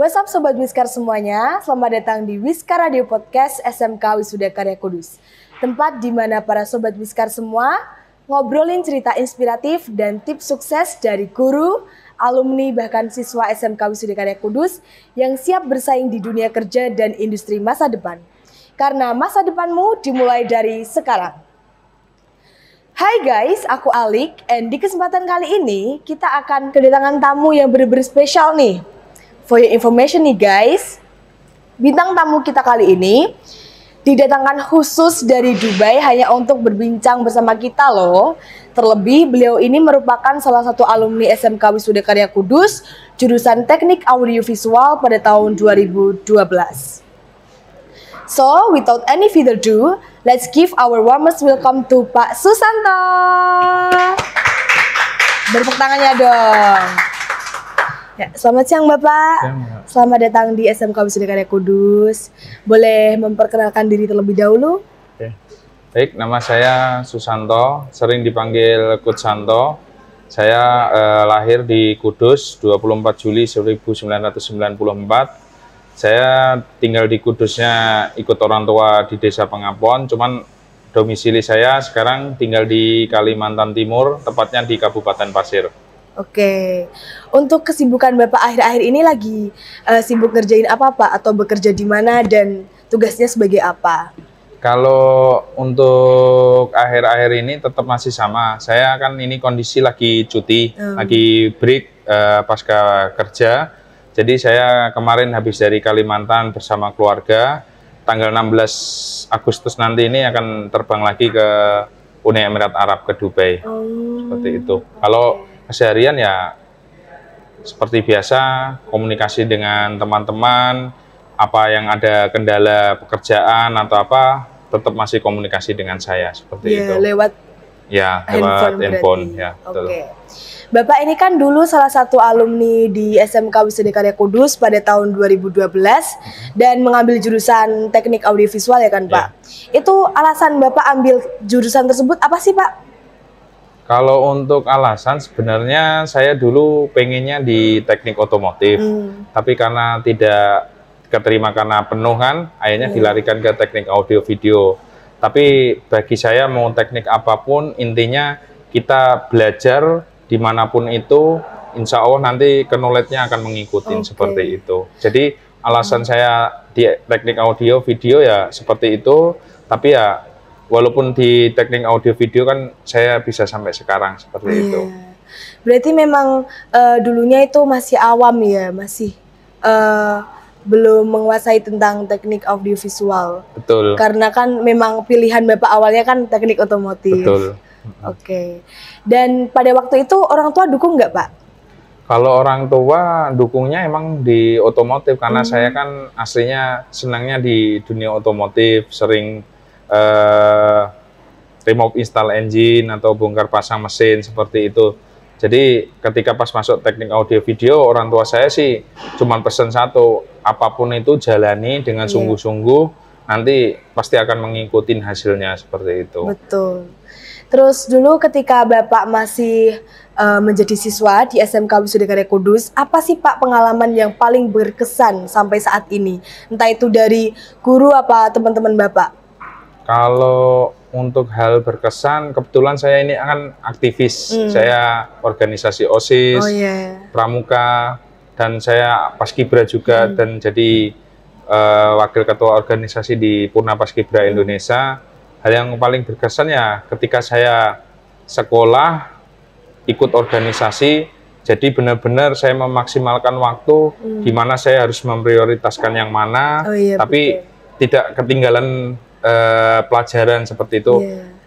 What's up Sobat Wiskar semuanya, selamat datang di Wiskar Radio Podcast SMK Wisuda Karya Kudus. Tempat di mana para Sobat Wiskar semua ngobrolin cerita inspiratif dan tips sukses dari guru, alumni, bahkan siswa SMK Wisuda Karya Kudus yang siap bersaing di dunia kerja dan industri masa depan. Karena masa depanmu dimulai dari sekarang. Hai guys, aku Alik, and di kesempatan kali ini kita akan kedatangan tamu yang bener-bener spesial nih. For your information nih guys, bintang tamu kita kali ini didatangkan khusus dari Dubai hanya untuk berbincang bersama kita loh. Terlebih beliau ini merupakan salah satu alumni SMK Wisuda Karya Kudus, jurusan Teknik Audiovisual pada tahun 2012. So, without any further ado, let's give our warmest welcome to Pak Susanto. Bertepuk tangannya dong. Ya, selamat siang Bapak. Selamat datang di SMK Wisuda Karya Kudus. Boleh memperkenalkan diri terlebih dahulu? Oke. Baik, nama saya Susanto, sering dipanggil Coach Santo. Saya lahir di Kudus 24 Juli 1994. Saya tinggal di Kudusnya ikut orang tua di Desa Pengapon, cuman domisili saya sekarang tinggal di Kalimantan Timur, tepatnya di Kabupaten Pasir. Oke, untuk kesibukan Bapak akhir-akhir ini lagi sibuk ngerjain apa Pak? Atau bekerja di mana dan tugasnya sebagai apa? Kalau untuk akhir-akhir ini tetap masih sama. Saya kan ini kondisi lagi cuti, lagi break pasca kerja. Jadi saya kemarin habis dari Kalimantan bersama keluarga. Tanggal 16 Agustus nanti ini akan terbang lagi ke Uni Emirat Arab, ke Dubai. Seperti itu. Kalau keseharian ya seperti biasa, komunikasi dengan teman-teman, apa yang ada kendala pekerjaan atau apa, tetap masih komunikasi dengan saya seperti itu. Lewat handphone ya. Betul. Oke. Bapak ini kan dulu salah satu alumni di SMK Wisuda Karya Kudus pada tahun 2012 dan mengambil jurusan Teknik Audiovisual ya kan Pak? Itu alasan Bapak ambil jurusan tersebut apa sih Pak? Kalau untuk alasan sebenarnya saya dulu pengennya di teknik otomotif, tapi karena tidak keterima karena penuh kan, akhirnya dilarikan ke teknik audio video. Tapi bagi saya mau teknik apapun, intinya kita belajar dimanapun itu, insya Allah nanti knowledge-nya akan mengikuti seperti itu. Jadi alasan saya di teknik audio video ya seperti itu, tapi ya walaupun di teknik audio video kan saya bisa sampai sekarang seperti itu. Berarti memang dulunya itu masih awam ya, masih belum menguasai tentang teknik audio visual. Betul. Karena kan memang pilihan Bapak awalnya kan teknik otomotif. Betul. Oke. Dan pada waktu itu orang tua dukung nggak Pak? Kalau orang tua dukungnya emang di otomotif, karena saya kan aslinya senangnya di dunia otomotif, sering remote install engine atau bongkar pasang mesin seperti itu. Jadi ketika pas masuk teknik audio video, orang tua saya sih cuma pesan satu, apapun itu jalani dengan sungguh-sungguh, nanti pasti akan mengikuti hasilnya seperti itu. Betul. Terus dulu ketika Bapak masih menjadi siswa di SMK Wisuda Karya Kudus, apa sih Pak pengalaman yang paling berkesan sampai saat ini? Entah itu dari guru apa teman-teman Bapak? Kalau untuk hal berkesan, kebetulan saya ini akan aktivis. Saya organisasi OSIS, Pramuka, dan saya Paskibra juga, dan jadi wakil ketua organisasi di Purna Paskibra Indonesia. Hal yang paling berkesan ya ketika saya sekolah, ikut organisasi, jadi benar-benar saya memaksimalkan waktu di mana saya harus memprioritaskan yang mana, tapi tidak ketinggalan pelajaran seperti itu.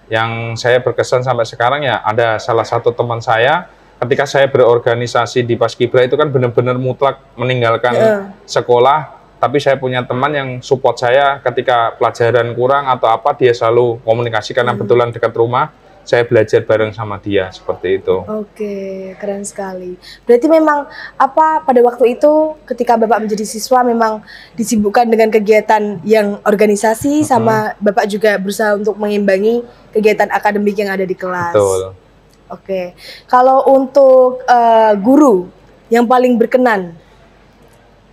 Yang saya berkesan sampai sekarang ya ada salah satu teman saya ketika saya berorganisasi di Paskibra itu kan benar-benar mutlak meninggalkan sekolah, tapi saya punya teman yang support saya ketika pelajaran kurang atau apa, dia selalu komunikasi karena kebetulan dekat rumah, saya belajar bareng sama dia seperti itu. Oke, keren sekali. Berarti memang apa pada waktu itu ketika Bapak menjadi siswa memang disibukkan dengan kegiatan yang organisasi, sama Bapak juga berusaha untuk mengimbangi kegiatan akademik yang ada di kelas. Betul. Oke, kalau untuk guru yang paling berkenan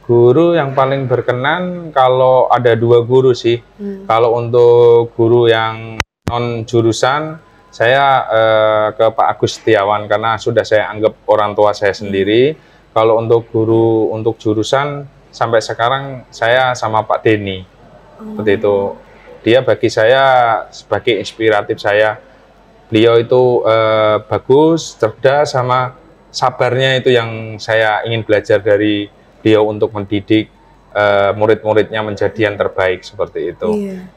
Guru yang paling berkenan kalau ada 2 guru sih. Kalau untuk guru yang non jurusan, saya ke Pak Agus Setiawan karena sudah saya anggap orang tua saya sendiri. Kalau untuk guru untuk jurusan, sampai sekarang saya sama Pak Denny. Seperti itu. Dia bagi saya sebagai inspiratif saya. Beliau itu bagus, cerdas, sama sabarnya itu yang saya ingin belajar dari beliau untuk mendidik murid-muridnya menjadi yang terbaik seperti itu. Iya.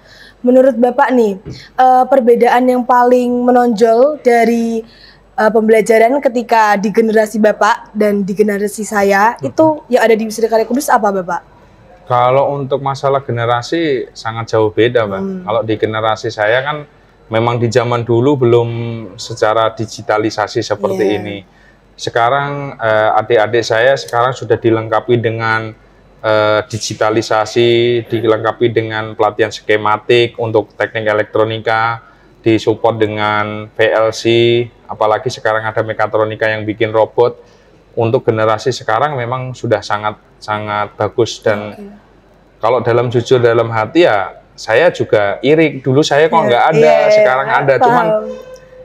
Menurut Bapak nih, perbedaan yang paling menonjol dari pembelajaran ketika di generasi Bapak dan di generasi saya itu yang ada di Wisuda Karya Kudus apa Bapak? Kalau untuk masalah generasi sangat jauh beda, Mbak. Kalau di generasi saya kan memang di zaman dulu belum secara digitalisasi seperti ini. Sekarang adik-adik saya sekarang sudah dilengkapi dengan digitalisasi, dilengkapi dengan pelatihan skematik untuk teknik elektronika, disupport dengan PLC, apalagi sekarang ada mekatronika yang bikin robot. Untuk generasi sekarang memang sudah sangat bagus dan kalau dalam jujur dalam hati ya saya juga iri. Dulu saya kok nggak ada, sekarang ada. Cuman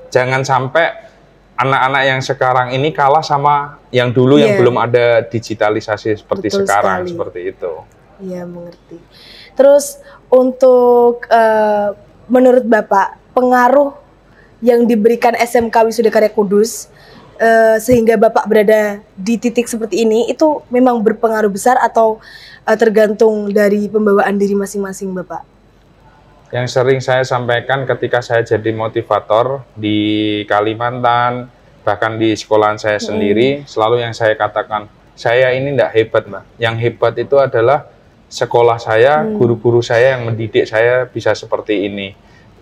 jangan sampai anak-anak yang sekarang ini kalah sama yang dulu yang belum ada digitalisasi seperti sekarang, seperti itu. Iya, mengerti. Terus untuk menurut Bapak, pengaruh yang diberikan SMK Wisuda Karya Kudus sehingga Bapak berada di titik seperti ini, itu memang berpengaruh besar atau tergantung dari pembawaan diri masing-masing Bapak? Yang sering saya sampaikan ketika saya jadi motivator di Kalimantan, bahkan di sekolahan saya sendiri, selalu yang saya katakan, saya ini tidak hebat, Mbak. Yang hebat itu adalah sekolah saya, guru-guru saya yang mendidik saya bisa seperti ini.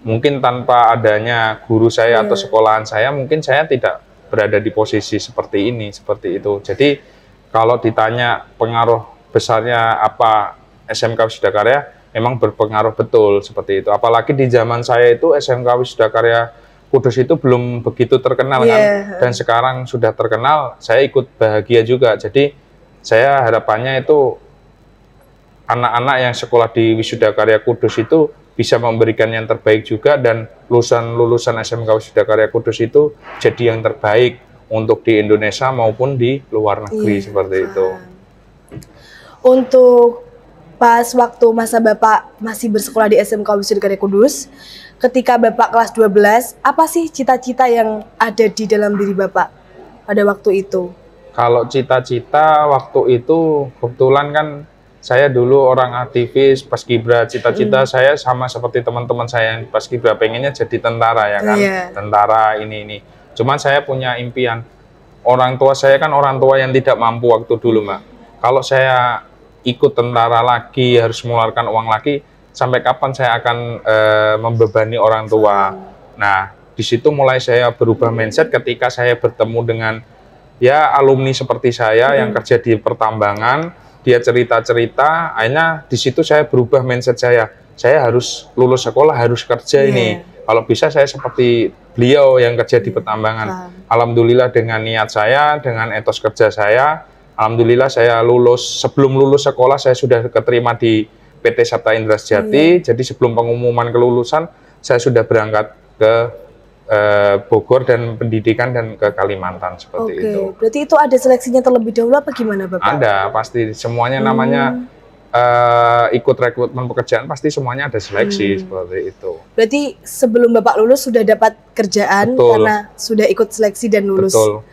Mungkin tanpa adanya guru saya atau sekolahan saya, mungkin saya tidak berada di posisi seperti ini, seperti itu. Jadi kalau ditanya pengaruh besarnya apa SMK Wisuda Karya, memang berpengaruh betul seperti itu. Apalagi di zaman saya itu SMK Wisuda Karya Kudus itu belum begitu terkenal kan, dan sekarang sudah terkenal. Saya ikut bahagia juga. Jadi saya harapannya itu anak-anak yang sekolah di Wisuda Karya Kudus itu bisa memberikan yang terbaik juga, dan lulusan SMK Wisuda Karya Kudus itu jadi yang terbaik untuk di Indonesia maupun di luar negeri seperti itu. Untuk pas waktu masa Bapak masih bersekolah di SMK Wisuda Karya Kudus, ketika Bapak kelas 12, apa sih cita-cita yang ada di dalam diri Bapak pada waktu itu? Kalau cita-cita waktu itu, kebetulan kan saya dulu orang aktivis Paskibra, cita-cita saya sama seperti teman-teman saya yang Paskibra, pengennya jadi tentara ya kan, tentara ini. Cuman saya punya impian, orang tua saya kan orang tua yang tidak mampu waktu dulu, Mbak. Kalau saya ikut tentara lagi, harus mengeluarkan uang lagi, sampai kapan saya akan membebani orang tua. Nah, di situ mulai saya berubah mindset ketika saya bertemu dengan ya alumni seperti saya yang kerja di pertambangan, dia cerita-cerita, akhirnya di situ saya berubah mindset saya harus lulus sekolah, harus kerja ini. Kalau bisa saya seperti beliau yang kerja di pertambangan. Alhamdulillah dengan niat saya, dengan etos kerja saya, alhamdulillah saya lulus. Sebelum lulus sekolah saya sudah keterima di PT Sabta Indra Sejati. Jadi sebelum pengumuman kelulusan saya sudah berangkat ke Bogor dan pendidikan dan ke Kalimantan seperti itu. Berarti itu ada seleksinya terlebih dahulu apa gimana Bapak? Ada, pasti semuanya namanya ikut rekrutmen pekerjaan, pasti semuanya ada seleksi seperti itu. Berarti sebelum Bapak lulus sudah dapat kerjaan karena sudah ikut seleksi dan lulus. Betul.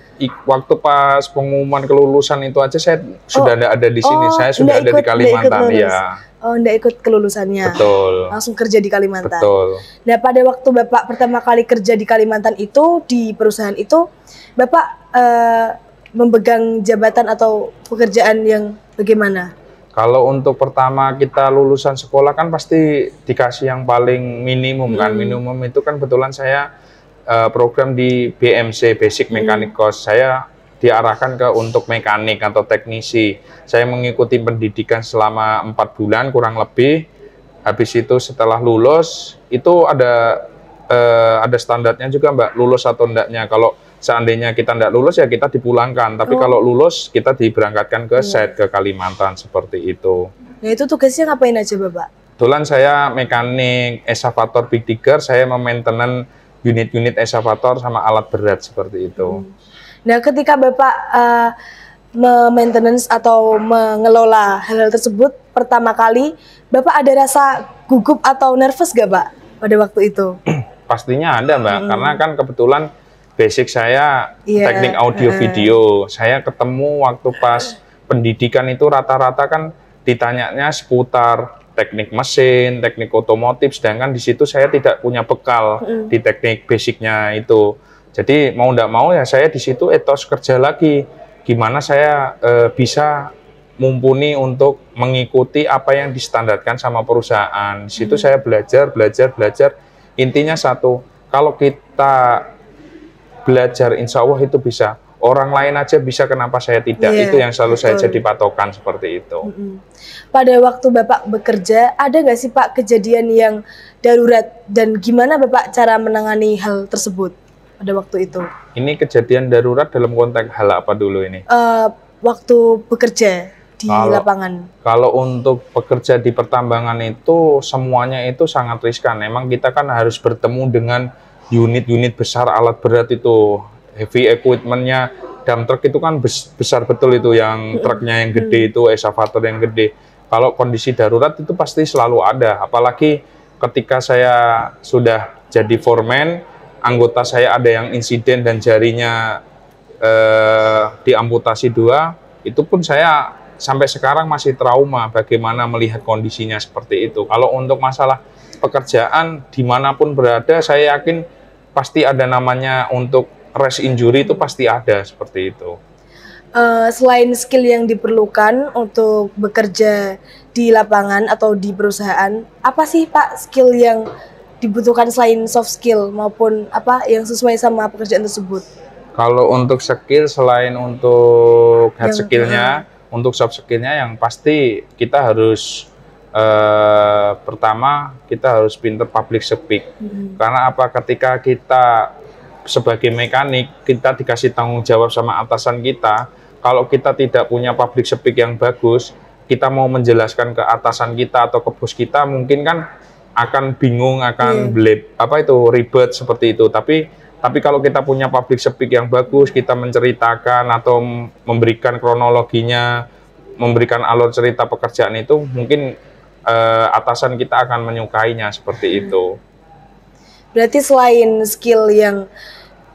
Waktu pas pengumuman kelulusan itu aja saya sudah tidak ada di sini, saya sudah ada di Kalimantan ya. Oh, enggak ikut kelulusannya. Betul. Langsung kerja di Kalimantan. Betul. Nah, pada waktu Bapak pertama kali kerja di Kalimantan itu, di perusahaan itu, Bapak memegang jabatan atau pekerjaan yang bagaimana? Kalau untuk pertama kita lulusan sekolah kan pasti dikasih yang paling minimum kan. Minimum itu kan kebetulan saya program di BMC, Basic Mechanic Course. Saya diarahkan ke untuk mekanik atau teknisi. Saya mengikuti pendidikan selama 4 bulan kurang lebih. Habis itu setelah lulus itu ada standarnya juga Mbak, lulus atau enggaknya. Kalau seandainya kita tidak lulus ya kita dipulangkan. Tapi kalau lulus kita diberangkatkan ke SET ke Kalimantan seperti itu. Nah itu tugasnya ngapain aja Bapak? Kebetulan saya mekanik eskavator big digger, saya memaintenan unit-unit eskavator sama alat berat seperti itu. Nah ketika Bapak maintenance atau mengelola hal-hal tersebut pertama kali, Bapak ada rasa gugup atau nervous gak Pak pada waktu itu? Pastinya ada Mbak, karena kan kebetulan basic saya teknik audio video. Saya ketemu waktu pas pendidikan itu rata-rata kan ditanyanya seputar teknik mesin, teknik otomotif, sedangkan di situ saya tidak punya bekal di teknik basicnya itu. Jadi mau tidak mau ya saya di situ etos kerja lagi. Gimana saya bisa mumpuni untuk mengikuti apa yang distandarkan sama perusahaan. Di situ saya belajar. Intinya satu, kalau kita belajar insya Allah itu bisa. Orang lain aja bisa, kenapa saya tidak? Itu yang selalu saya jadi patokan seperti itu. Pada waktu Bapak bekerja, ada nggak sih Pak kejadian yang darurat? Dan gimana Bapak cara menangani hal tersebut pada waktu itu? Ini kejadian darurat dalam konteks hal apa dulu ini? Waktu bekerja di lapangan. Kalau untuk bekerja di pertambangan itu semuanya itu sangat riskan. Memang kita kan harus bertemu dengan unit-unit besar alat berat itu, heavy equipment-nya, dump truck itu kan besar betul itu, yang truknya yang gede itu, eskavator yang gede. Kalau kondisi darurat itu pasti selalu ada, apalagi ketika saya sudah jadi foreman, anggota saya ada yang insiden dan jarinya diamputasi 2, itu pun saya sampai sekarang masih trauma bagaimana melihat kondisinya seperti itu. Kalau untuk masalah pekerjaan dimanapun berada, saya yakin pasti ada namanya untuk rest injury, itu pasti ada seperti itu. Selain skill yang diperlukan untuk bekerja di lapangan atau di perusahaan, apa sih Pak skill yang dibutuhkan selain soft skill maupun apa yang sesuai sama pekerjaan tersebut? Kalau untuk skill, selain untuk hard skillnya, untuk soft skillnya yang pasti kita harus pertama kita harus pinter public speak. Karena apa? Ketika kita sebagai mekanik, kita dikasih tanggung jawab sama atasan kita, kalau kita tidak punya public speak yang bagus, kita mau menjelaskan ke atasan kita atau ke bos kita, mungkin kan akan bingung, akan ribet seperti itu. Tapi kalau kita punya public speak yang bagus, kita menceritakan atau memberikan kronologinya, memberikan alur cerita pekerjaan itu, mungkin atasan kita akan menyukainya seperti itu. Berarti selain skill yang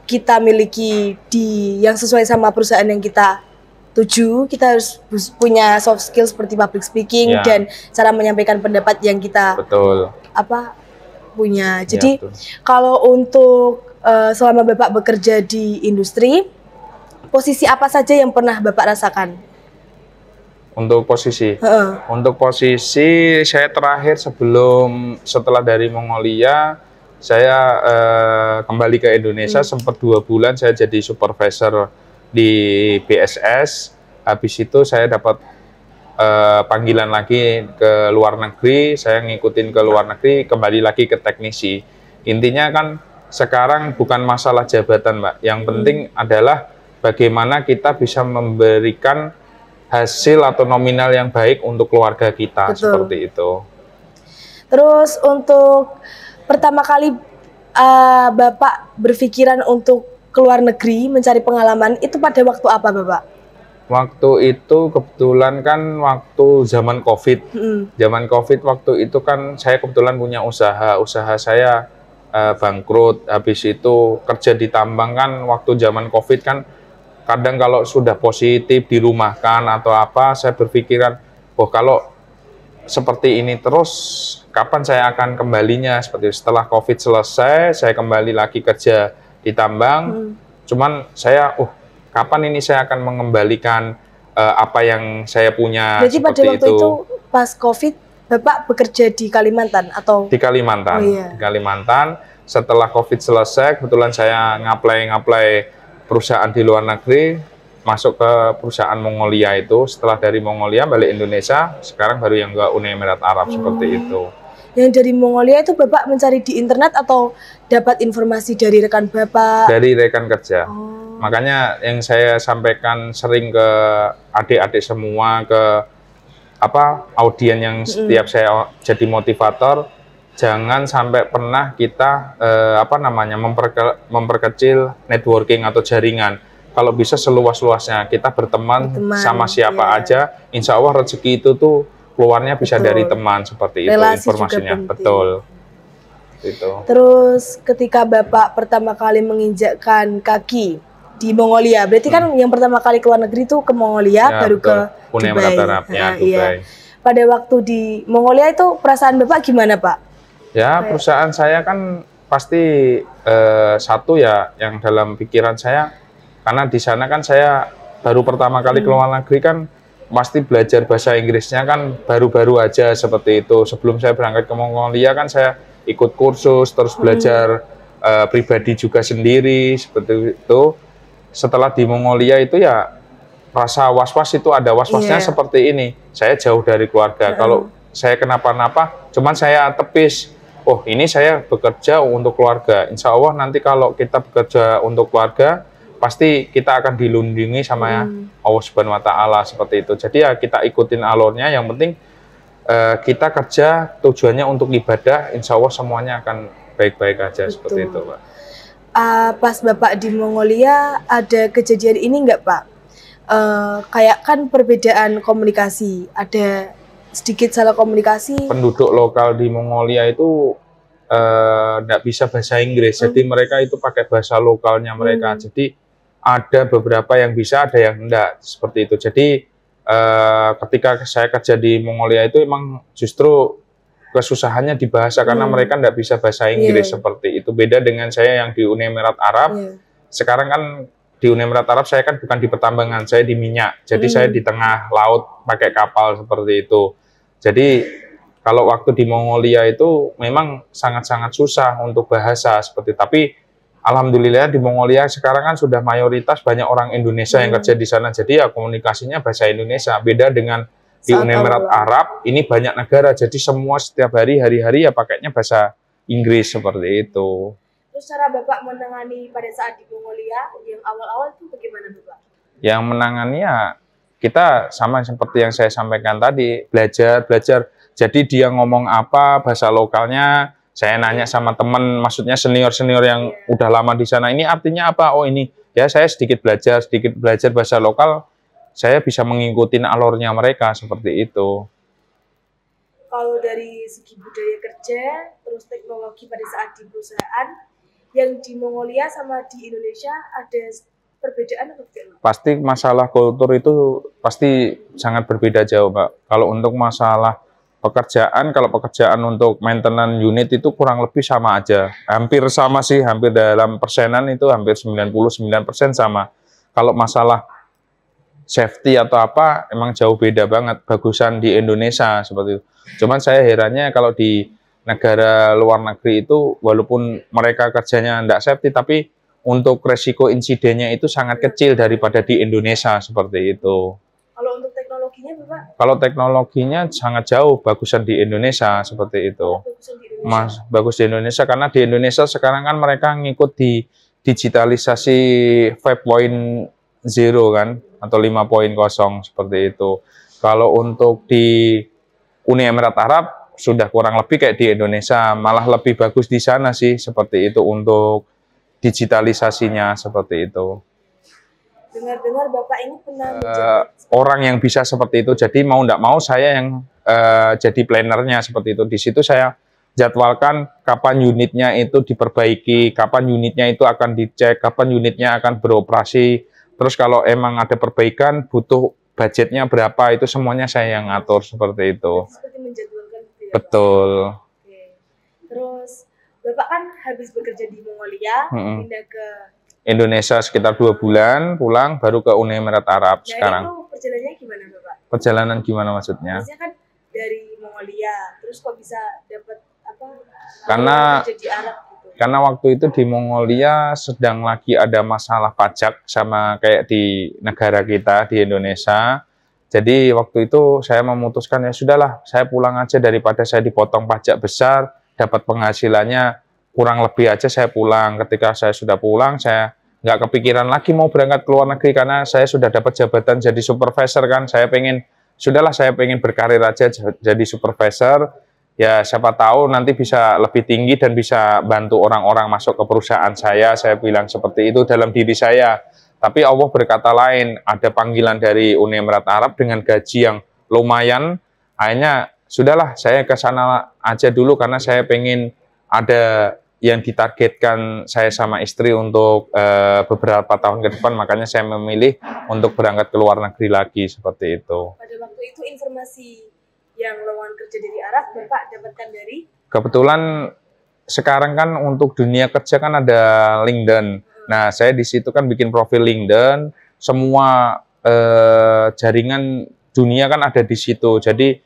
kita miliki yang sesuai sama perusahaan yang kita tuju, kita harus punya soft skill seperti public speaking dan cara menyampaikan pendapat yang kita punya. Jadi kalau untuk selama Bapak bekerja di industri, posisi apa saja yang pernah Bapak rasakan? Untuk posisi, saya terakhir setelah dari Mongolia, saya kembali ke Indonesia, sempat 2 bulan saya jadi supervisor di BSS. Habis itu saya dapat panggilan lagi ke luar negeri, saya ngikutin ke luar negeri, kembali lagi ke teknisi. Intinya kan sekarang bukan masalah jabatan Mbak, yang penting adalah bagaimana kita bisa memberikan hasil atau nominal yang baik untuk keluarga kita. Seperti itu. Terus untuk pertama kali Bapak berpikiran untuk keluar negeri mencari pengalaman, itu pada waktu apa Bapak? Waktu itu kebetulan kan waktu zaman COVID. Zaman COVID waktu itu kan saya kebetulan punya usaha saya bangkrut. Habis itu kerja di tambang kan waktu zaman COVID kan kadang kalau sudah positif dirumahkan atau apa, saya berpikiran, kalau seperti ini terus, kapan saya akan kembalinya? Seperti setelah COVID selesai, saya kembali lagi kerja di tambang. Cuman saya, kapan ini saya akan mengembalikan apa yang saya punya? Jadi pada waktu itu pas COVID, Bapak bekerja di Kalimantan atau? Di Kalimantan. Di Kalimantan. Setelah COVID selesai, kebetulan saya ngaplay perusahaan di luar negeri, masuk ke perusahaan Mongolia itu. Setelah dari Mongolia balik Indonesia, sekarang baru yang ke Uni Emirat Arab. Seperti itu. Yang dari Mongolia itu Bapak mencari di internet atau dapat informasi dari rekan Bapak? Dari rekan kerja. Makanya yang saya sampaikan sering ke adik-adik semua, ke audien yang setiap saya jadi motivator, jangan sampai pernah kita memperkecil networking atau jaringan. Kalau bisa seluas-luasnya kita berteman sama siapa aja, insya Allah rezeki itu tuh keluarnya bisa dari teman, seperti itu informasinya. Betul. Itu. Terus ketika Bapak pertama kali menginjakkan kaki di Mongolia, berarti kan yang pertama kali ke luar negeri itu ke Mongolia, baru ke Uni Emirat Arab, Dubai. Iya. Pada waktu di Mongolia itu perasaan Bapak gimana, Pak? Ya, perusahaan saya kan pasti satu ya, yang dalam pikiran saya, karena di sana kan saya baru pertama kali ke luar negeri kan, pasti belajar bahasa Inggrisnya kan baru-baru aja seperti itu. Sebelum saya berangkat ke Mongolia kan saya ikut kursus, terus belajar pribadi juga sendiri, seperti itu. Setelah di Mongolia itu ya rasa was-was itu ada was-wasnya seperti ini. Saya jauh dari keluarga. Kalau saya kenapa-napa, cuman saya tepis. Oh, ini saya bekerja untuk keluarga. Insya Allah nanti kalau kita bekerja untuk keluarga, pasti kita akan dilindungi sama Allah Subhanahu Wa Taala seperti itu. Jadi ya kita ikutin alurnya. Yang penting kita kerja tujuannya untuk ibadah. Insya Allah semuanya akan baik-baik aja. Betul. Seperti itu, Pak. Pas Bapak di Mongolia ada kejadian ini nggak, Pak? Kayak kan perbedaan komunikasi, ada sedikit salah komunikasi. Penduduk lokal di Mongolia itu nggak bisa bahasa Inggris, jadi mereka itu pakai bahasa lokalnya mereka. Jadi ada beberapa yang bisa, ada yang enggak, seperti itu. Jadi ketika saya kerja di Mongolia itu emang justru kesusahannya di bahasa karena mereka nggak bisa bahasa Inggris, seperti itu. Beda dengan saya yang di Uni Emirat Arab. Sekarang kan di Uni Emirat Arab saya kan bukan di pertambangan, saya di minyak. Jadi saya di tengah laut pakai kapal seperti itu. Jadi kalau waktu di Mongolia itu memang sangat-sangat susah untuk bahasa seperti. Tapi alhamdulillah di Mongolia sekarang kan sudah mayoritas banyak orang Indonesia yang kerja di sana. Jadi ya komunikasinya bahasa Indonesia. Beda dengan di Uni Emirat Arab, ini banyak negara. Jadi semua setiap hari-hari ya pakainya bahasa Inggris seperti itu. Terus cara Bapak menangani pada saat di Mongolia yang awal-awal itu bagaimana, Bapak? Yang menangani ya kita sama seperti yang saya sampaikan tadi, belajar. Jadi dia ngomong apa bahasa lokalnya, saya nanya sama teman, maksudnya senior-senior yang udah lama di sana, ini artinya apa? Oh ini, ya saya sedikit belajar bahasa lokal, saya bisa mengikuti alurnya mereka seperti itu. Kalau dari segi budaya kerja, terus teknologi pada saat di perusahaan, yang di Mongolia sama di Indonesia ada perbedaan atau tidak? Pasti masalah kultur itu pasti sangat berbeda jauh, Pak. Kalau untuk masalah pekerjaan, kalau pekerjaan untuk maintenance unit itu kurang lebih sama aja. Hampir sama sih, hampir dalam persenan itu hampir 99% sama. Kalau masalah safety atau apa, emang jauh beda banget. Bagusan di Indonesia seperti itu. Cuman saya herannya kalau di negara luar negeri itu, walaupun mereka kerjanya tidak safety, tapi untuk resiko insidennya itu sangat kecil daripada di Indonesia seperti itu. Kalau untuk teknologinya, Bapak? Kalau teknologinya sangat jauh bagusan di Indonesia seperti itu. Bagus di Indonesia karena di Indonesia sekarang kan mereka ngikut di digitalisasi 5.0 kan atau 5.0 seperti itu. Kalau untuk di Uni Emirat Arab sudah kurang lebih kayak di Indonesia, malah lebih bagus di sana sih seperti itu untuk digitalisasinya seperti itu. Dengar-dengar Bapak ini pernah orang yang bisa seperti itu, jadi mau tidak mau saya yang jadi plannernya seperti itu. Di situ saya jadwalkan kapan unitnya itu diperbaiki, kapan unitnya itu akan dicek, kapan unitnya akan beroperasi. Terus kalau emang ada perbaikan, butuh budgetnya berapa, itu semuanya saya yang ngatur seperti itu. Seperti menjadwalkan gitu ya, betul. Pak? Oke. Terus Bapak kan habis bekerja di Mongolia, pindah ke Indonesia sekitar 2 bulan, pulang baru ke Uni Emirat Arab sekarang. Itu perjalanannya gimana, Bapak? Perjalanan gimana maksudnya? Maksudnya kan dari Mongolia, terus kok bisa dapat apa? Karena kerja di Arab gitu. Karena waktu itu di Mongolia sedang lagi ada masalah pajak sama kayak di negara kita di Indonesia. Jadi waktu itu saya memutuskan ya sudahlah, saya pulang aja daripada saya dipotong pajak besar, dapat penghasilannya kurang lebih aja saya pulang. Ketika saya sudah pulang, saya nggak kepikiran lagi mau berangkat ke luar negeri karena saya sudah dapat jabatan jadi supervisor kan. Saya pengen, sudahlah saya pengen berkarir aja jadi supervisor. Ya siapa tahu nanti bisa lebih tinggi dan bisa bantu orang-orang masuk ke perusahaan saya bilang seperti itu dalam diri saya. Tapi Allah berkata lain, ada panggilan dari Uni Emirat Arab dengan gaji yang lumayan. Akhirnya sudahlah saya ke sana aja dulu karena saya pengen ada yang ditargetkan saya sama istri untuk beberapa tahun ke depan. Makanya saya memilih untuk berangkat ke luar negeri lagi seperti itu. Pada waktu itu informasi yang lowongan kerja dari Arab Bapak dapatkan dari? Kebetulan sekarang kan untuk dunia kerja kan ada LinkedIn. Nah, saya di situ kan bikin profil LinkedIn, semua jaringan dunia kan ada di situ. Jadi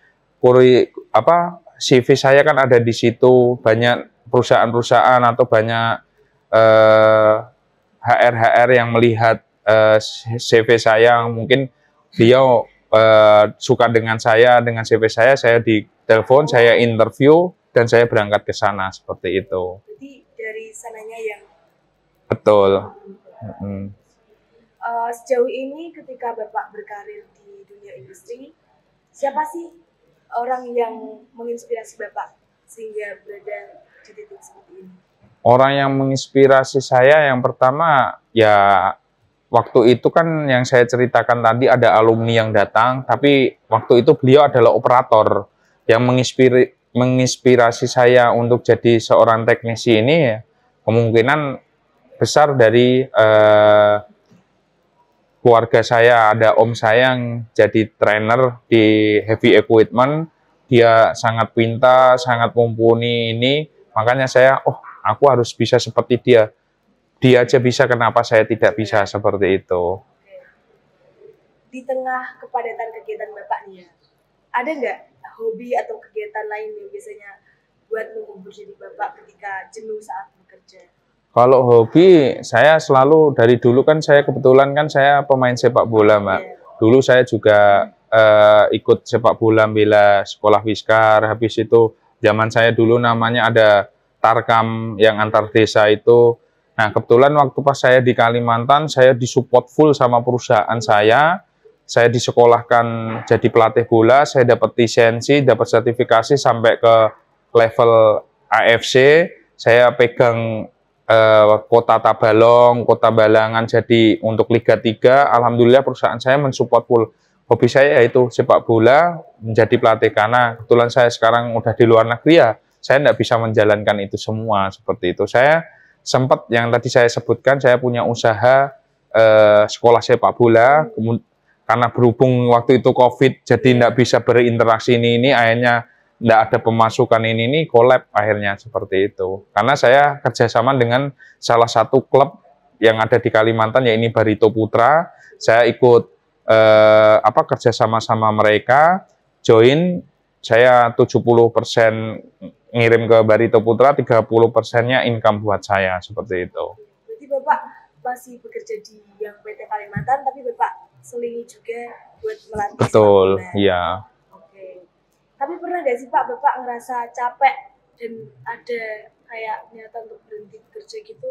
CV saya kan ada di situ, banyak perusahaan-perusahaan atau banyak HR yang melihat CV saya, mungkin beliau suka dengan saya, dengan CV saya ditelepon, saya interview dan saya berangkat ke sana seperti itu. Jadi dari sananya yang betul. Sejauh ini ketika Bapak berkarir di dunia industri, siapa sih orang yang menginspirasi Bapak sehingga berada di titik seperti ini? Orang yang menginspirasi saya yang pertama ya waktu itu kan yang saya ceritakan tadi ada alumni yang datang, tapi waktu itu beliau adalah operator yang menginspirasi saya untuk jadi seorang teknisi ini ya, kemungkinan besar dari keluarga saya. Ada om saya yang jadi trainer di heavy equipment, dia sangat pintar, sangat mumpuni ini, makanya saya, aku harus bisa seperti dia. Dia aja bisa, kenapa saya tidak bisa seperti itu. Di tengah kepadatan kegiatan Bapak nih ya, ada nggak hobi atau kegiatan lain yang biasanya buat menghibur diri Bapak ketika jenuh saat bekerja? Kalau hobi, saya selalu dari dulu kan saya kebetulan kan saya pemain sepak bola, Mbak. Dulu saya juga ikut sepak bola bela sekolah Wiskar. Habis itu zaman saya dulu namanya ada Tarkam yang antar desa itu. Nah, kebetulan waktu pas saya di Kalimantan, saya disupport full sama perusahaan saya. Saya disekolahkan jadi pelatih bola, saya dapat lisensi, dapat sertifikasi sampai ke level AFC. Saya pegang Kota Tabalong, Kota Balangan jadi untuk Liga 3. Alhamdulillah perusahaan saya mensupport full. Hobi saya yaitu sepak bola, menjadi pelatih, karena kebetulan saya sekarang udah di luar negeri ya, saya tidak bisa menjalankan itu semua seperti itu. Saya sempat yang tadi saya sebutkan, saya punya usaha sekolah sepak bola, karena berhubung waktu itu COVID, jadi tidak bisa berinteraksi ini akhirnya tidak ada pemasukan ini collab akhirnya seperti itu. Karena saya kerjasama dengan salah satu klub yang ada di Kalimantan, yaitu Barito Putra. Saya ikut kerjasama sama mereka, join. Saya 70% ngirim ke Barito Putra, 30%-nya income buat saya seperti itu. Berarti Bapak masih bekerja di yang PT Kalimantan, tapi Bapak selingi juga buat melatih. Betul, iya. Tapi pernah nggak sih Pak, Bapak ngerasa capek dan ada kayak niatan untuk berhenti bekerja gitu?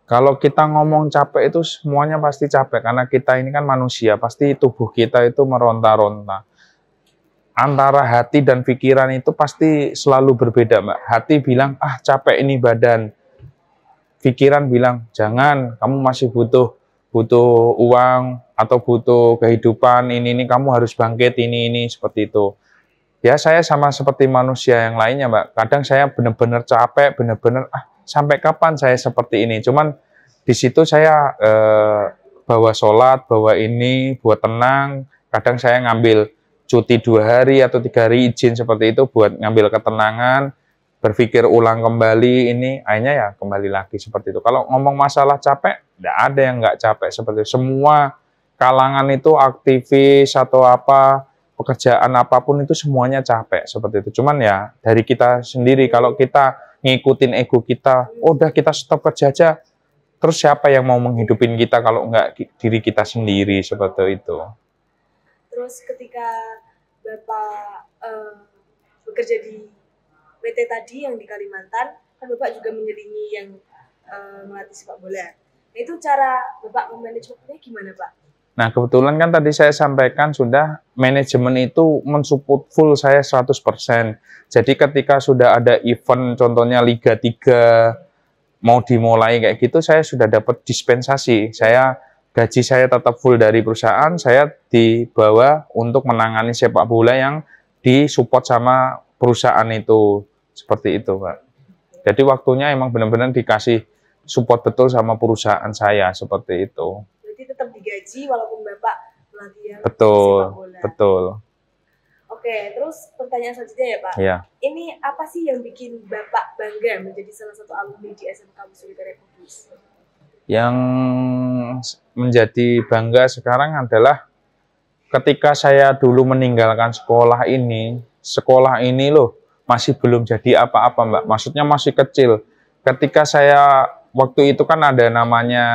Kalau kita ngomong capek itu semuanya pasti capek, karena kita ini kan manusia, pasti tubuh kita itu meronta-ronta. Antara hati dan pikiran itu pasti selalu berbeda, Mbak. Hati bilang, capek ini badan. Pikiran bilang, jangan, kamu masih butuh uang atau butuh kehidupan, ini kamu harus bangkit, ini seperti itu. Ya, saya sama seperti manusia yang lainnya, Mbak. Kadang saya benar-benar capek, benar-benar sampai kapan saya seperti ini. Cuman di situ saya bawa sholat, bawa ini buat tenang. Kadang saya ngambil cuti 2 hari atau 3 hari izin seperti itu buat ngambil ketenangan, berpikir ulang kembali ini, akhirnya ya kembali lagi seperti itu. Kalau ngomong masalah capek, tidak ada yang nggak capek seperti itu. Semua kalangan itu aktivis atau apa, pekerjaan apapun itu semuanya capek seperti itu. Cuman ya dari kita sendiri, kalau kita ngikutin ego kita, udah kita stop kerja aja, terus siapa yang mau menghidupin kita kalau enggak diri kita sendiri seperti itu. Terus ketika Bapak bekerja di PT tadi yang di Kalimantan, kan Bapak juga menyelingi yang melatih sepak bola. Itu cara Bapak memanage waktunya gimana, Pak? Nah, kebetulan kan tadi saya sampaikan sudah manajemen itu mensupport full saya 100%. Jadi ketika sudah ada event contohnya Liga 3 mau dimulai kayak gitu, saya sudah dapat dispensasi. Gaji saya tetap full dari perusahaan, saya dibawa untuk menangani sepak bola yang disupport sama perusahaan itu. Seperti itu, Pak. Jadi waktunya emang benar-benar dikasih support betul sama perusahaan saya, seperti itu. Berarti tetap digaji walaupun Bapak pelatihan Betul, sepak bola. betul. Oke, terus pertanyaan selanjutnya ya, Pak. Iya. Ini apa sih yang bikin Bapak bangga menjadi salah satu alumni di SMK Wisnu Karya Kudus? Yang menjadi bangga sekarang adalah ketika saya dulu meninggalkan sekolah ini loh masih belum jadi apa-apa, Mbak. Maksudnya masih kecil. Ketika saya waktu itu kan ada namanya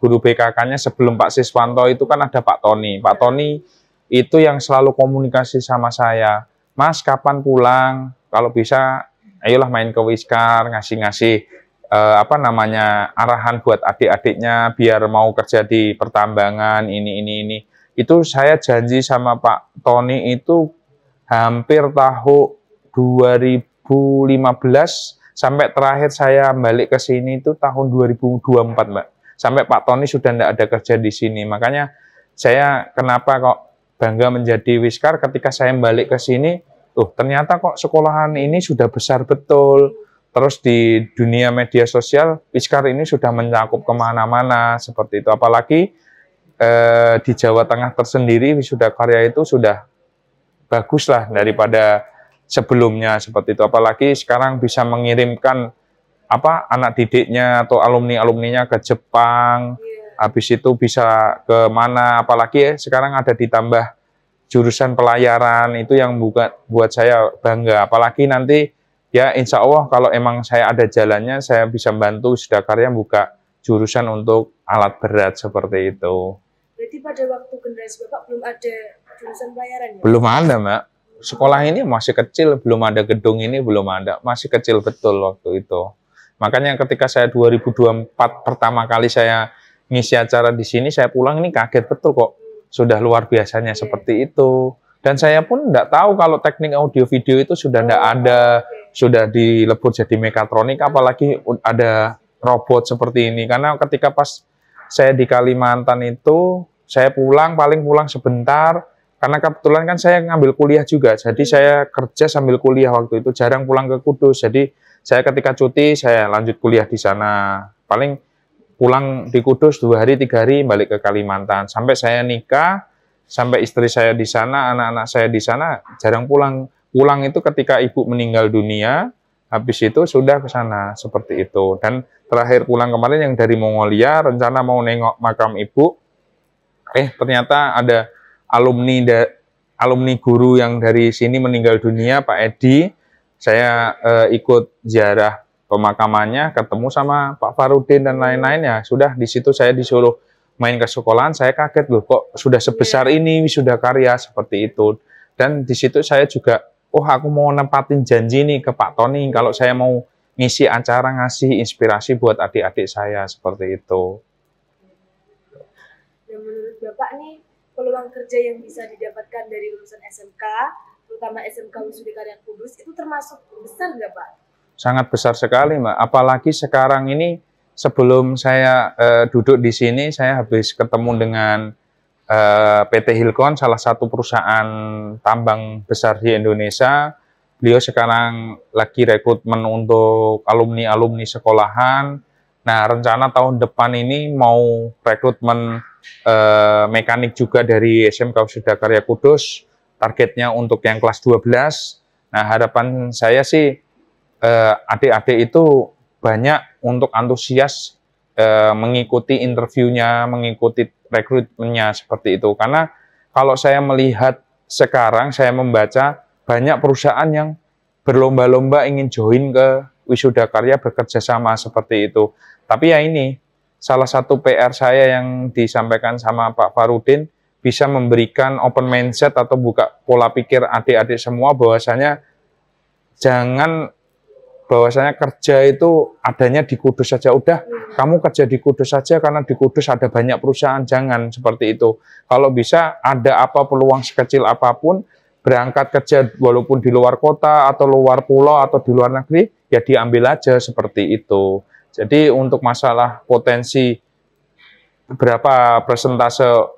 guru BKK-nya sebelum Pak Siswanto itu kan ada Pak Tony. Pak Tony itu yang selalu komunikasi sama saya. Mas, kapan pulang? Kalau bisa, ayolah main ke Wiskar, ngasih-ngasih arahan buat adik-adiknya biar mau kerja di pertambangan ini. Itu saya janji sama Pak Tony itu hampir tahun 2015 sampai terakhir saya balik ke sini itu tahun 2024, Mbak. Sampai Pak Tony sudah tidak ada kerja di sini. Makanya saya kenapa kok bangga menjadi Wiskar ketika saya balik ke sini, ternyata kok sekolahan ini sudah besar betul. Terus di dunia media sosial, Wiskar ini sudah mencakup kemana-mana seperti itu. Apalagi di Jawa Tengah tersendiri, Wisuda Karya itu sudah bagus lah daripada sebelumnya seperti itu. Apalagi sekarang bisa mengirimkan anak didiknya atau alumni-alumninya ke Jepang, habis itu bisa ke mana, apalagi sekarang ada ditambah jurusan pelayaran, itu yang buat saya bangga. Apalagi nanti ya insya Allah kalau emang saya ada jalannya, saya bisa bantu Wisuda Karya buka jurusan untuk alat berat seperti itu. Berarti pada waktu generasi Bapak belum ada jurusan pelayaran ya? Belum ada, Mbak. Sekolah ini masih kecil, belum ada gedung ini, belum ada. Masih kecil betul waktu itu. Makanya ketika saya 2024 pertama kali saya ngisi acara di sini, saya pulang ini kaget betul kok. Sudah luar biasanya seperti itu. Dan saya pun tidak tahu kalau teknik audio video itu sudah tidak ada, sudah dilebur jadi mekatronik, apalagi ada robot seperti ini. Karena ketika pas saya di Kalimantan itu, saya paling pulang sebentar, karena kebetulan kan saya ngambil kuliah juga, jadi saya kerja sambil kuliah waktu itu, jarang pulang ke Kudus. Jadi saya ketika cuti, saya lanjut kuliah di sana. Paling pulang di Kudus 2 hari, 3 hari, balik ke Kalimantan. Sampai saya nikah, sampai istri saya di sana, anak-anak saya di sana, jarang pulang. Pulang itu ketika ibu meninggal dunia, habis itu sudah ke sana, seperti itu. Dan terakhir pulang kemarin yang dari Mongolia, rencana mau nengok makam ibu, ternyata ada alumni guru yang dari sini meninggal dunia, Pak Edi. Saya ikut ziarah pemakamannya, ketemu sama Pak Farudin dan lain-lainnya. Sudah di situ saya disuruh main ke sekolahan, saya kaget loh kok sudah sebesar ini Wisuda Karya seperti itu. Dan di situ saya juga, aku mau nempatin janji nih ke Pak Tony kalau saya mau ngisi acara ngasih inspirasi buat adik-adik saya seperti itu. Dan menurut Bapak nih, peluang kerja yang bisa didapatkan dari lulusan SMK, terutama SMK Wisnu Karya Kudus, itu termasuk besar nggak, Pak? Sangat besar sekali, Mbak. Apalagi sekarang ini, sebelum saya duduk di sini, saya habis ketemu dengan PT Hilcon, salah satu perusahaan tambang besar di Indonesia. Beliau sekarang lagi rekrutmen untuk alumni-alumni sekolahan. Nah, rencana tahun depan ini mau rekrutmen mekanik juga dari SMK Wisuda Karya Kudus, targetnya untuk yang kelas 12. Nah, harapan saya sih adik-adik itu banyak untuk antusias mengikuti interviewnya, mengikuti rekrutmennya seperti itu. Karena kalau saya melihat sekarang, saya membaca banyak perusahaan yang berlomba-lomba ingin join ke Wisuda Karya bekerja sama seperti itu. Tapi ya ini, salah satu PR saya yang disampaikan sama Pak Farudin, bisa memberikan open mindset atau buka pola pikir adik-adik semua bahwasanya jangan bahwasanya kerja itu adanya di Kudus saja. Udah, kamu kerja di Kudus saja karena di Kudus ada banyak perusahaan. Jangan seperti itu. Kalau bisa ada apa peluang sekecil apapun, berangkat kerja walaupun di luar kota atau luar pulau atau di luar negeri, ya diambil aja seperti itu. Jadi untuk masalah potensi berapa persentase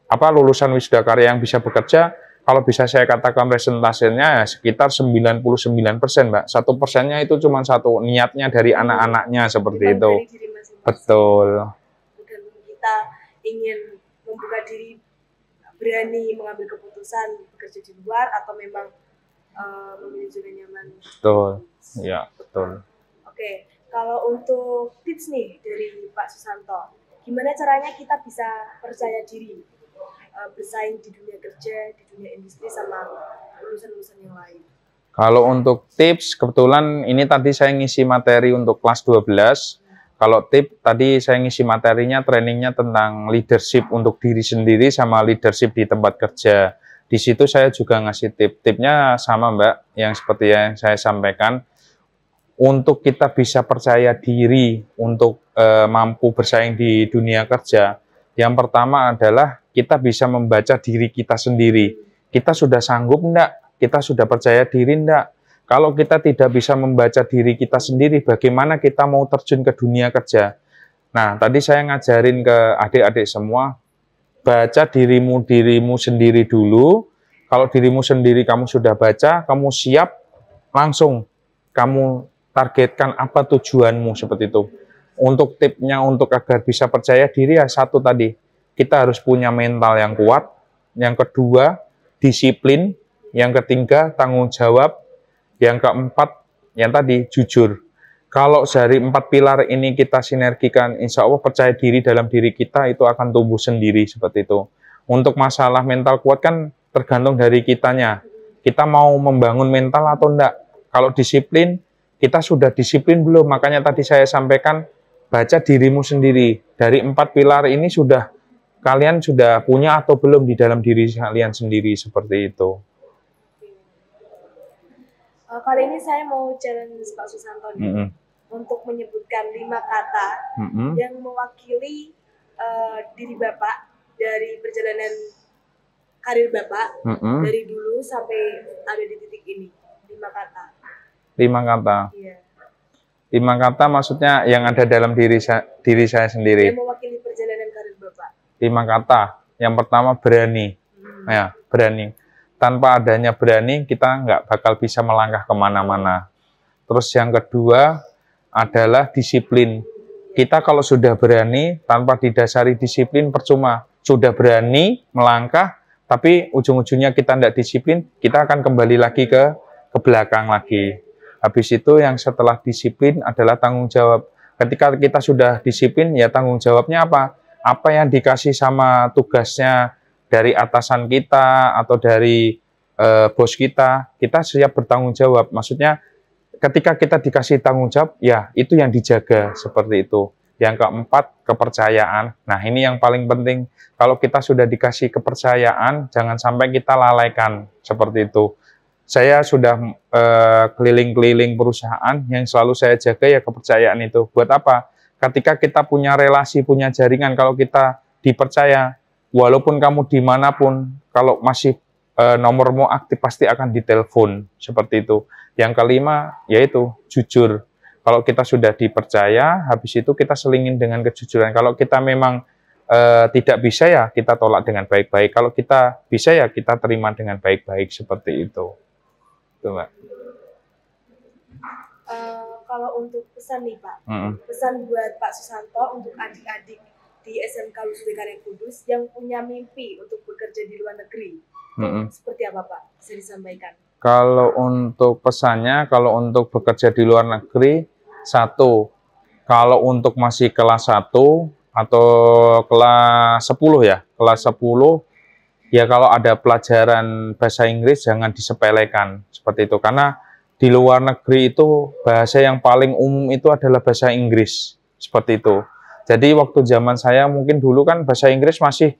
lulusan wisuda karya yang bisa bekerja, kalau bisa saya katakan presentasenya ya sekitar 99%, Mbak. 1%-nya itu cuma satu, niatnya dari anak-anaknya seperti itu. Betul. Tergantung kita ingin membuka diri, berani mengambil keputusan bekerja di luar atau memang memilih zona nyaman. Betul. Ya, betul. Oke, kalau untuk tips nih dari Pak Susanto, gimana caranya kita bisa percaya diri bersaing di dunia kerja, di dunia industri sama lulusan-lulusan yang lain? Kalau untuk tips, kebetulan ini tadi saya ngisi materi untuk kelas 12. Kalau tips, tadi saya ngisi materinya, trainingnya tentang leadership untuk diri sendiri sama leadership di tempat kerja. Di situ saya juga ngasih tipnya sama Mbak, yang seperti yang saya sampaikan. Untuk kita bisa percaya diri untuk mampu bersaing di dunia kerja, yang pertama adalah kita bisa membaca diri kita sendiri. Kita sudah sanggup enggak? Kita sudah percaya diri enggak? Kalau kita tidak bisa membaca diri kita sendiri, bagaimana kita mau terjun ke dunia kerja? Nah, tadi saya ngajarin ke adik-adik semua, baca dirimu sendiri dulu. Kalau dirimu sendiri kamu sudah baca, kamu siap, langsung kamu targetkan apa tujuanmu seperti itu. Untuk tipsnya untuk agar bisa percaya diri ya satu tadi, kita harus punya mental yang kuat. Yang kedua, disiplin. Yang ketiga, tanggung jawab. Yang keempat, yang tadi, jujur. Kalau dari 4 pilar ini kita sinergikan, insya Allah percaya diri dalam diri kita itu akan tumbuh sendiri seperti itu. Untuk masalah mental kuat kan tergantung dari kitanya. Kita mau membangun mental atau enggak. Kalau disiplin, kita sudah disiplin belum? Makanya tadi saya sampaikan, baca dirimu sendiri. Dari 4 pilar ini kalian sudah punya atau belum di dalam diri kalian sendiri seperti itu. Kali ini saya mau challenge Pak Susanto nih, untuk menyebutkan 5 kata yang mewakili diri Bapak dari perjalanan karir Bapak dari dulu sampai ada di titik ini. 5 kata. 5 kata. Iya. 5 kata maksudnya yang ada dalam diri saya sendiri. Yang mewakili perjalanan karir Bapak. 5 kata. Yang pertama berani. Ya, berani. Tanpa adanya berani, kita nggak bakal bisa melangkah kemana-mana. Terus yang kedua adalah disiplin. Kita kalau sudah berani, tanpa didasari disiplin, percuma. Sudah berani melangkah, tapi ujung-ujungnya kita tidak disiplin, kita akan kembali lagi ke belakang lagi. Habis itu yang setelah disiplin adalah tanggung jawab. Ketika kita sudah disiplin, ya tanggung jawabnya apa? Apa yang dikasih sama tugasnya dari atasan kita atau dari bos kita siap bertanggung jawab. Maksudnya ketika kita dikasih tanggung jawab, ya itu yang dijaga seperti itu. Yang keempat, kepercayaan. Nah ini yang paling penting. Kalau kita sudah dikasih kepercayaan, jangan sampai kita lalaikan seperti itu. Saya sudah keliling-keliling perusahaan, yang selalu saya jaga ya kepercayaan itu. Buat apa? Ketika kita punya relasi, punya jaringan, kalau kita dipercaya, walaupun kamu dimanapun, kalau masih nomormu aktif, pasti akan ditelepon, seperti itu. Yang kelima, yaitu jujur. Kalau kita sudah dipercaya, habis itu kita selingin dengan kejujuran. Kalau kita memang tidak bisa, ya kita tolak dengan baik-baik. Kalau kita bisa, ya kita terima dengan baik-baik, seperti itu. Itu, Mbak. Kalau untuk pesan nih Pak, pesan buat Pak Susanto untuk adik-adik di SMK Wisuda Karya Kudus yang punya mimpi untuk bekerja di luar negeri, seperti apa Pak? Bisa disampaikan? Kalau untuk pesannya, kalau untuk bekerja di luar negeri, satu, kalau untuk masih kelas 1 atau kelas 10 ya, kelas 10, ya kalau ada pelajaran bahasa Inggris jangan disepelekan, seperti itu. Karena di luar negeri itu bahasa yang paling umum itu adalah bahasa Inggris, seperti itu. Jadi waktu zaman saya mungkin dulu kan bahasa Inggris masih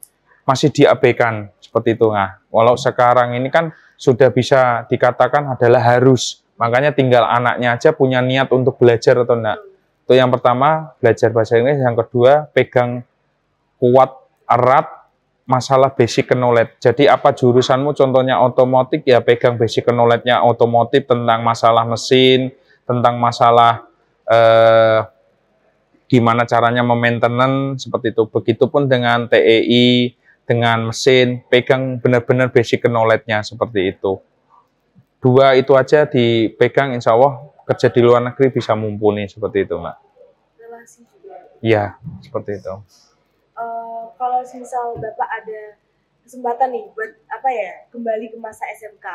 diabaikan, seperti itu. Nah, walau sekarang ini kan sudah bisa dikatakan adalah harus Makanya tinggal anaknya aja punya niat untuk belajar atau enggak. Itu yang pertama, belajar bahasa Inggris. Yang kedua, pegang kuat, erat, masalah basic knowledge. Jadi apa jurusanmu, contohnya otomotif, ya pegang basic knowledge-nya otomotif tentang masalah mesin, tentang masalah gimana caranya memaintenance, seperti itu. Begitupun dengan TEI, dengan mesin, pegang benar-benar basic knowledge-nya, seperti itu. Dua itu aja dipegang, insya Allah kerja di luar negeri bisa mumpuni, seperti itu, Mbak. Relasi juga. Iya, seperti itu. Kalau misal Bapak ada kesempatan nih buat apa ya, kembali ke masa SMK,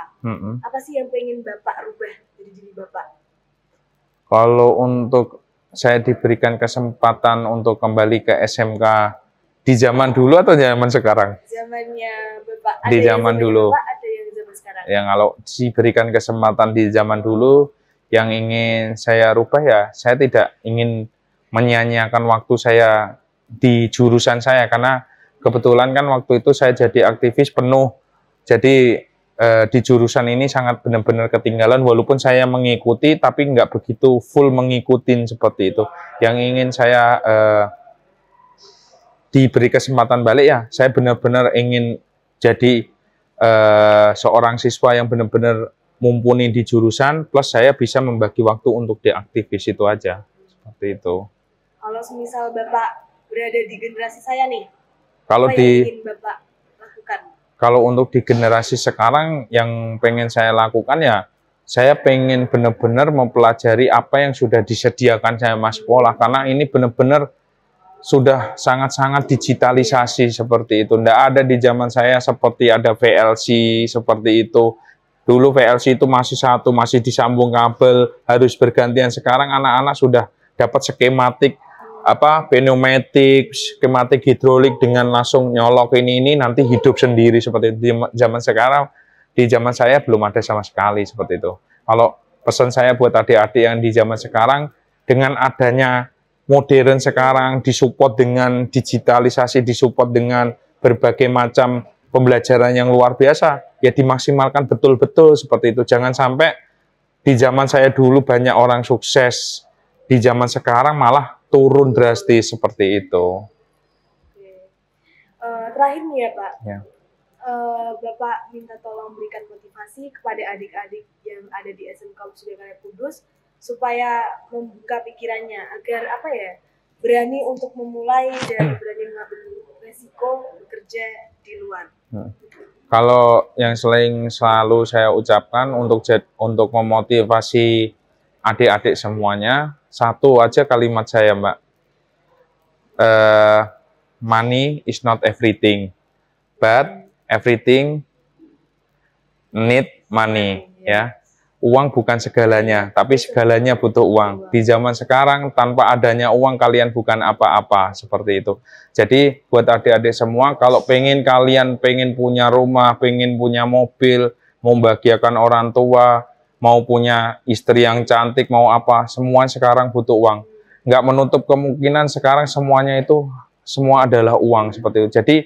apa sih yang pengen Bapak rubah dari diri Bapak? Kalau untuk saya diberikan kesempatan untuk kembali ke SMK di zaman dulu atau zaman sekarang? Zamannya Bapak. Ada di zaman dulu. Bapak, ada yang zaman sekarang. Yang kalau diberikan kesempatan di zaman dulu, yang ingin saya rubah ya, saya tidak ingin menyia-nyiakan waktu saya di jurusan saya, karena kebetulan kan waktu itu saya jadi aktivis penuh. Jadi di jurusan ini sangat benar-benar ketinggalan, walaupun saya mengikuti tapi nggak begitu full mengikutin seperti itu. Yang ingin saya diberi kesempatan balik ya, saya benar-benar ingin jadi seorang siswa yang benar-benar mumpuni di jurusan, plus saya bisa membagi waktu untuk di aktivis, itu aja. Seperti itu. Kalau semisal Bapak berada di generasi saya nih, kalau apa yang ingin Bapak lakukan? Kalau untuk di generasi sekarang, yang pengen saya lakukan ya, saya pengen benar-benar mempelajari apa yang sudah disediakan saya mas sekolah, karena ini benar-benar sudah sangat-sangat digitalisasi seperti itu. Tidak ada di zaman saya seperti ada VLC seperti itu. Dulu VLC itu masih satu, masih disambung kabel, harus bergantian. Sekarang anak-anak sudah dapat skematik, pneumatik, skematik hidrolik dengan langsung nyolok ini nanti hidup sendiri seperti itu. Di zaman sekarang, di zaman saya belum ada sama sekali seperti itu. Kalau pesan saya buat adik-adik yang di zaman sekarang, dengan adanya modern sekarang, disupport dengan digitalisasi, disupport dengan berbagai macam pembelajaran yang luar biasa, ya dimaksimalkan betul-betul seperti itu. Jangan sampai di zaman saya dulu banyak orang sukses, di zaman sekarang malah turun drastis seperti itu. Terakhir nih ya Pak, ya. Bapak minta tolong berikan motivasi kepada adik-adik yang ada di SMK Wisuda Karya Kudus supaya membuka pikirannya agar berani untuk memulai dan berani mengambil resiko bekerja di luar. Kalau yang selalu saya ucapkan untuk memotivasi adik-adik semuanya, satu aja kalimat saya, Mbak. Money is not everything, but everything need money, ya. Uang bukan segalanya, tapi segalanya butuh uang. Di zaman sekarang, tanpa adanya uang, kalian bukan apa-apa, seperti itu. Jadi, buat adik-adik semua, kalau kalian pengen punya rumah, pengen punya mobil, mau membahagiakan orang tua, mau punya istri yang cantik, mau apa, semua sekarang butuh uang. Nggak menutup kemungkinan sekarang semuanya itu, semua adalah uang, seperti itu. Jadi,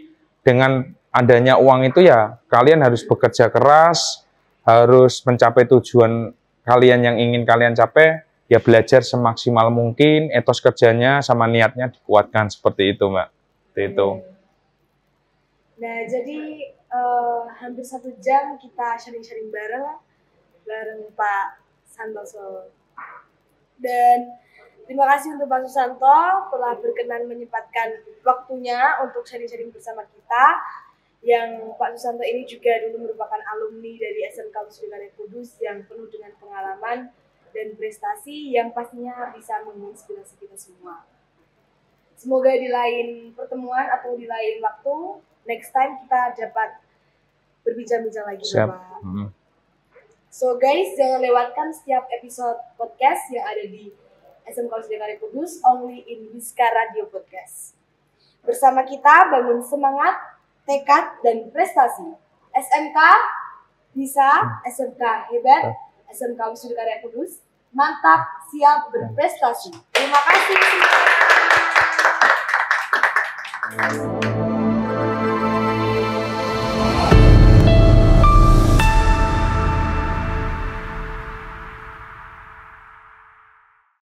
dengan adanya uang itu ya, kalian harus bekerja keras, harus mencapai tujuan kalian yang ingin kalian capai, ya belajar semaksimal mungkin, etos kerjanya sama niatnya dikuatkan, seperti itu, Mbak. Seperti itu. Nah, jadi hampir 1 jam kita sharing-sharing bareng Pak Santoso. Dan terima kasih untuk Pak Susanto telah berkenan menyempatkan waktunya untuk sharing-sharing bersama kita. Yang Pak Susanto ini juga dulu merupakan alumni dari SMK Wisuda Karya Kudus yang penuh dengan pengalaman dan prestasi yang pastinya bisa menginspirasi kita semua. Semoga di lain pertemuan atau di lain waktu, next time kita dapat berbincang-bincang lagi, Bapak. So guys, jangan lewatkan setiap episode podcast yang ada di SMK Wisuda Karya Kudus, only in Wiska Radio Podcast. Bersama kita bangun semangat, tekad, dan prestasi. SMK bisa, SMK hebat, SMK Wisuda Karya Kudus, mantap, siap berprestasi. Terima kasih.